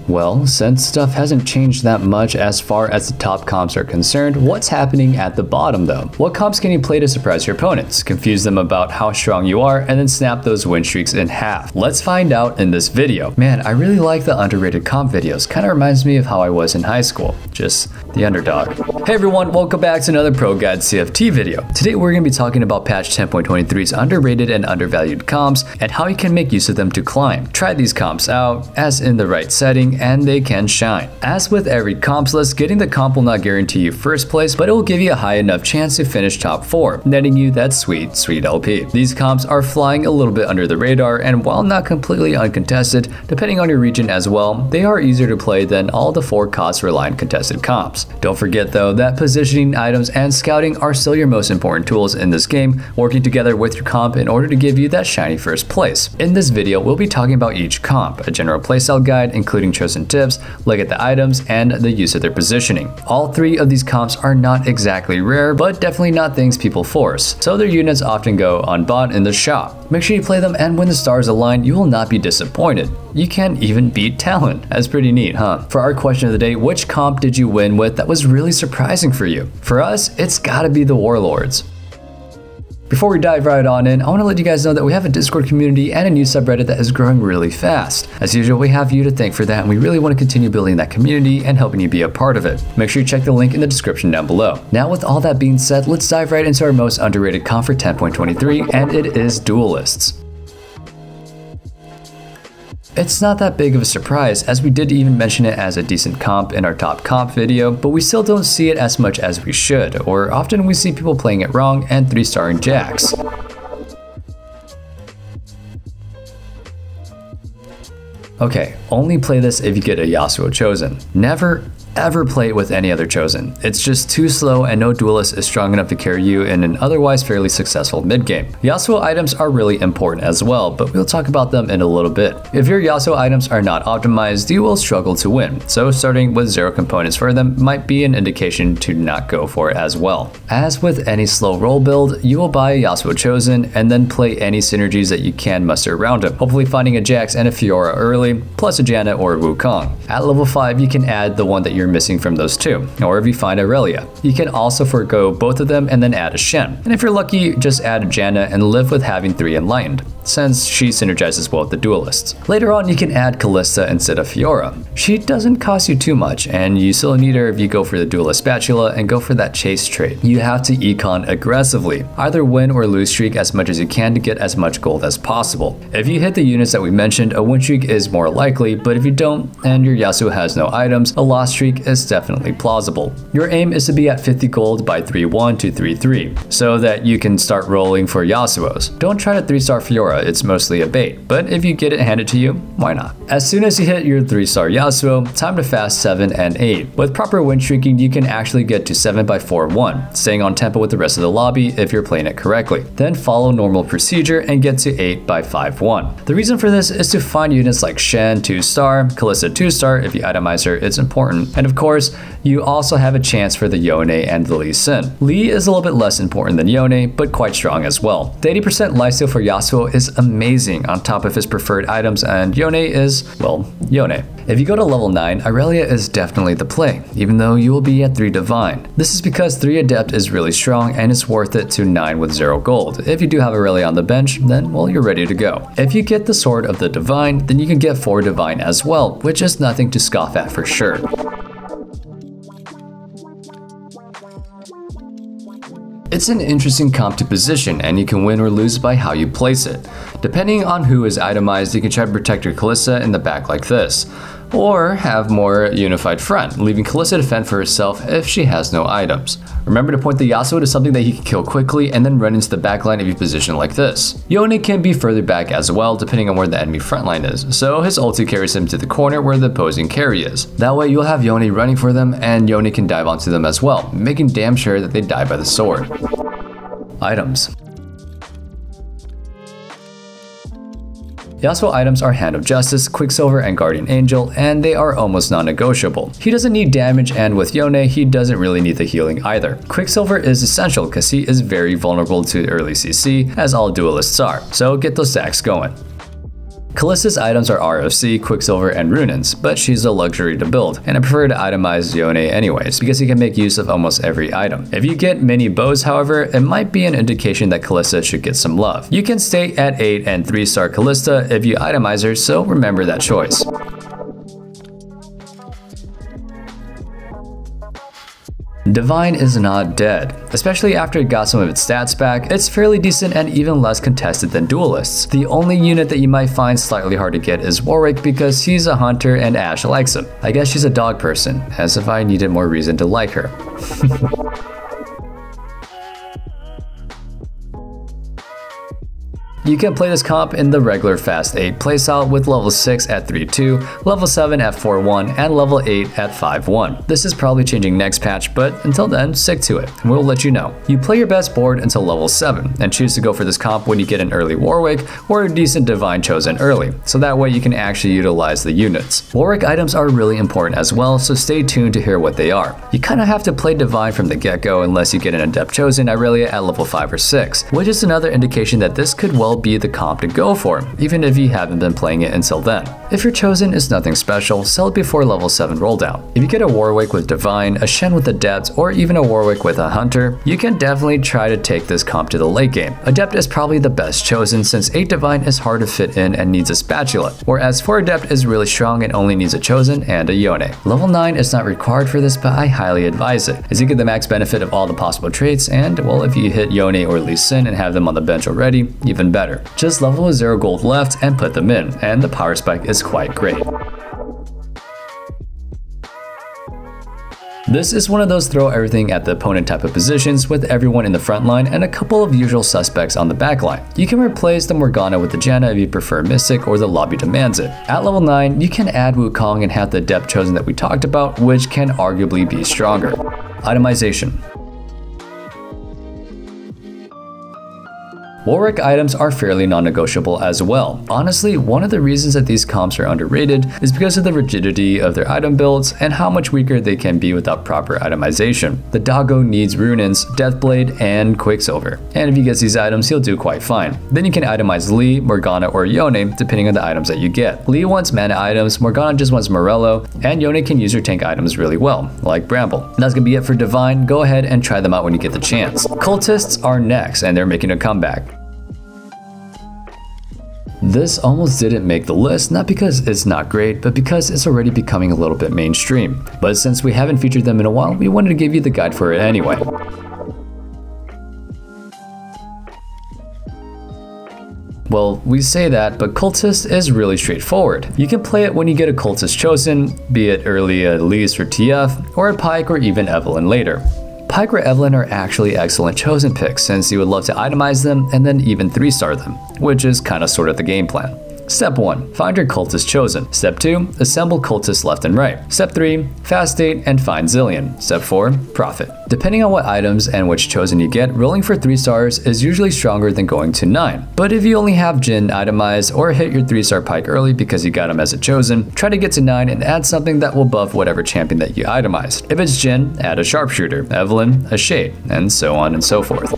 Well, since stuff hasn't changed that much as far as the top comps are concerned, what's happening at the bottom though? What comps can you play to surprise your opponents, confuse them about how strong you are, and then snap those win streaks in half? Let's find out in this video. Man, I really like the underrated comp videos. Kinda reminds me of how I was in high school. Just the underdog. Hey everyone, welcome back to another ProGuides CFT video. Today we're going to be talking about patch 10.23's underrated and undervalued comps and how you can make use of them to climb. Try these comps out as in the right setting and they can shine. As with every comps list, getting the comp will not guarantee you first place, but it will give you a high enough chance to finish top 4, netting you that sweet, sweet LP. These comps are flying a little bit under the radar, and while not completely uncontested, depending on your region as well, they are easier to play than all the 4 cost-reliant contested comps. Don't forget though that positioning, items, and scouting are still your most important tools in this game, working together with your comp in order to give you that shiny first place. In this video, we'll be talking about each comp, a general playstyle guide including chosen tips, look at the items, and the use of their positioning. All 3 of these comps are not exactly rare, but definitely not things people force, so their units often go unbought in the shop. Make sure you play them, and when the stars align, you will not be disappointed. You can even beat talent. That's pretty neat, huh? For our question of the day, which comp did you win with that was really surprising for you? For us, it's gotta be the Warlords. Before we dive right on in, I want to let you guys know that we have a Discord community and a new subreddit that is growing really fast. As usual, we have you to thank for that, and we really want to continue building that community and helping you be a part of it. Make sure you check the link in the description down below. Now with all that being said, let's dive right into our most underrated comp for 10.23, and it is Duelists. It's not that big of a surprise, as we did even mention it as a decent comp in our top comp video, but we still don't see it as much as we should, or often we see people playing it wrong and 3-starring Jax. Okay, only play this if you get a Yasuo chosen. Never ever play it with any other chosen. It's just too slow and no duelist is strong enough to carry you in an otherwise fairly successful mid game. Yasuo items are really important as well, but we'll talk about them in a little bit. If your Yasuo items are not optimized, you will struggle to win, so starting with 0 components for them might be an indication to not go for it as well. As with any slow roll build, you will buy a Yasuo chosen and then play any synergies that you can muster around him, hopefully finding a Jax and a Fiora early, plus a Janna or a Wukong. At level 5, you can add the one that you're missing from those 2, or if you find Aurelia. You can also forego both of them and then add a Shen. And if you're lucky, just add a Janna and live with having 3 Enlightened, since she synergizes well with the Duelists. Later on, you can add Kalista instead of Fiora. She doesn't cost you too much, and you still need her if you go for the Duelist Spatula and go for that chase trait. You have to econ aggressively, either win or lose streak as much as you can to get as much gold as possible. If you hit the units that we mentioned, a win streak is more likely, but if you don't and your Yasuo has no items, a loss streak is definitely plausible. Your aim is to be at 50 gold by 3-1 to 3-3, so that you can start rolling for Yasuos. Don't try to 3-star Fiora, it's mostly a bait, but if you get it handed to you, why not? As soon as you hit your 3-star Yasuo, time to fast 7 and 8. With proper win streaking, you can actually get to 7 by 4-1, staying on tempo with the rest of the lobby if you're playing it correctly. Then follow normal procedure and get to 8 by 5-1. The reason for this is to find units like Shen 2-star, Kalista 2-star, if you itemize her, it's important, and of course, you also have a chance for the Yone and the Lee Sin. Lee is a little bit less important than Yone, but quite strong as well. The 80% lifesteal for Yasuo is amazing on top of his preferred items, and Yone is, well, Yone. If you go to level 9, Aurelia is definitely the play, even though you will be at 3 Divine. This is because 3 Adept is really strong and it's worth it to 9 with 0 gold. If you do have Aurelia on the bench, then well, you're ready to go. If you get the Sword of the Divine, then you can get 4 Divine as well, which is nothing to scoff at for sure. It's an interesting comp to position, and you can win or lose by how you place it. Depending on who is itemized, you can try to protect your Kalista in the back like this, or have more unified front, leaving Kalista to fend for herself if she has no items. Remember to point the Yasuo to something that he can kill quickly and then run into the backline if you position like this. Yone can be further back as well depending on where the enemy frontline is, so his ulti carries him to the corner where the opposing carry is. That way you'll have Yone running for them and Yone can dive onto them as well, making damn sure that they die by the sword. Items. Yasuo items are Hand of Justice, Quicksilver, and Guardian Angel, and they are almost non-negotiable. He doesn't need damage, and with Yone, he doesn't really need the healing either. Quicksilver is essential because he is very vulnerable to early CC, as all duelists are, so get those stacks going. Callista's items are RFC, Quicksilver, and Runins, but she's a luxury to build, and I prefer to itemize Yone anyways, because you can make use of almost every item. If you get many bows, however, it might be an indication that Callista should get some love. You can stay at 8 and 3-star Callista if you itemize her, so remember that choice. Divine is not dead. Especially after it got some of its stats back, it's fairly decent and even less contested than Duelists. The only unit that you might find slightly hard to get is Warwick because he's a hunter and Ashe likes him. I guess she's a dog person, as if I needed more reason to like her. You can play this comp in the regular fast 8 playstyle with level 6 at 3-2, level 7 at 4-1, and level 8 at 5-1. This is probably changing next patch, but until then, stick to it, and we'll let you know. You play your best board until level 7, and choose to go for this comp when you get an early Warwick or a decent Divine chosen early, so that way you can actually utilize the units. Warwick items are really important as well, so stay tuned to hear what they are. You kinda have to play Divine from the get-go unless you get an Adept chosen Irelia at level 5 or 6, which is another indication that this could well be the comp to go for, even if you haven't been playing it until then. If your chosen is nothing special, sell it before level 7 roll down. If you get a Warwick with Divine, a Shen with Adept, or even a Warwick with a Hunter, you can definitely try to take this comp to the late game. Adept is probably the best chosen since 8 Divine is hard to fit in and needs a spatula, whereas 4 Adept is really strong and only needs a chosen and a Yone. Level 9 is not required for this, but I highly advise it, as you get the max benefit of all the possible traits, and well, if you hit Yone or Lee Sin and have them on the bench already, even better. Just level with 0 gold left and put them in, and the power spike is quite great. This is one of those throw everything at the opponent type of positions with everyone in the front line and a couple of usual suspects on the back line. You can replace the Morgana with the Janna if you prefer Mystic or the lobby demands it. At level 9, you can add Wukong and have the Adept chosen that we talked about, which can arguably be stronger. Itemization. Warwick items are fairly non-negotiable as well. Honestly, one of the reasons that these comps are underrated is because of the rigidity of their item builds and how much weaker they can be without proper itemization. The doggo needs Runins, Deathblade, and Quicksilver, and if he gets these items, he'll do quite fine. Then you can itemize Lee, Morgana, or Yone depending on the items that you get. Lee wants mana items, Morgana just wants Morello, and Yone can use her tank items really well, like Bramble. That's gonna be it for Divine. Go ahead and try them out when you get the chance. Cultists are next, and they're making a comeback. This almost didn't make the list, not because it's not great, but because it's already becoming a little bit mainstream. But since we haven't featured them in a while, we wanted to give you the guide for it anyway. Well, we say that, but Cultist is really straightforward. You can play it when you get a Cultist chosen, be it early at least or TF, or a Pyke or even Evelynn later. Pyke or Evelynn are actually excellent chosen picks since you would love to itemize them and then even 3-star them, which is kinda sort of the game plan. Step 1. Find your cultist chosen. Step 2. Assemble cultists left and right. Step 3. Fast date and find Zillion. Step 4. Profit. Depending on what items and which chosen you get, rolling for 3 stars is usually stronger than going to 9. But if you only have Jhin itemized or hit your 3-star Pyke early because you got him as a chosen, try to get to 9 and add something that will buff whatever champion that you itemized. If it's Jhin, add a sharpshooter, Evelynn, a shade, and so on and so forth.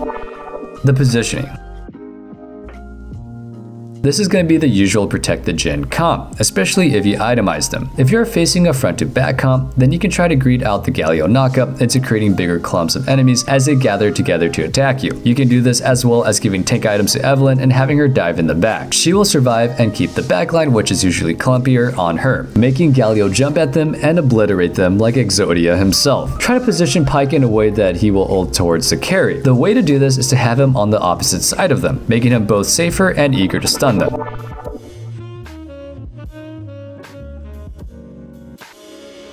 The positioning. This is going to be the usual protect the Jhin comp, especially if you itemize them. If you're facing a front to back comp, then you can try to greed out the Galio knockup into creating bigger clumps of enemies as they gather together to attack you. You can do this as well as giving tank items to Evelynn and having her dive in the back. She will survive and keep the backline, which is usually clumpier, on her, making Galio jump at them and obliterate them like Exodia himself. Try to position Pyke in a way that he will ult towards the carry. The way to do this is to have him on the opposite side of them, making him both safer and eager to stun them.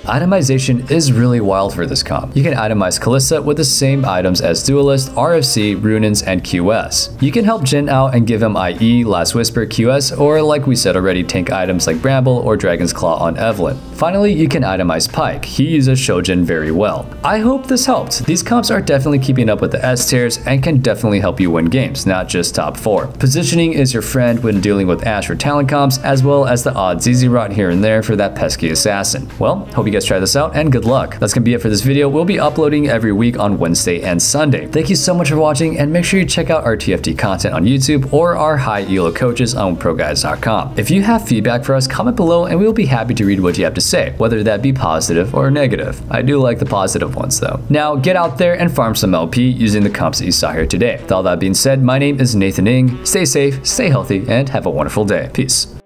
Itemization is really wild for this comp. You can itemize Kalista with the same items as Duelist, RFC, Runins, and QS. You can help Jhin out and give him IE, Last Whisper, QS, or like we said already, tank items like Bramble or Dragon's Claw on Evelynn. Finally, you can itemize Pyke. He uses Shojin very well. I hope this helped. These comps are definitely keeping up with the S tiers and can definitely help you win games, not just top 4. Positioning is your friend when dealing with Ashe or talent comps, as well as the odd ZZ rot here and there for that pesky assassin. Well, hope you guys try this out, and good luck. That's gonna be it for this video. We'll be uploading every week on Wednesday and Sunday. Thank you so much for watching, and make sure you check out our TFT content on YouTube or our high elo coaches on ProGuides.com. If you have feedback for us, comment below and we will be happy to read what you have to say, whether that be positive or negative. I do like the positive ones though. Now get out there and farm some LP using the comps that you saw here today. With all that being said, my name is Nathan Ng. Stay safe, stay healthy, and have a wonderful day. Peace.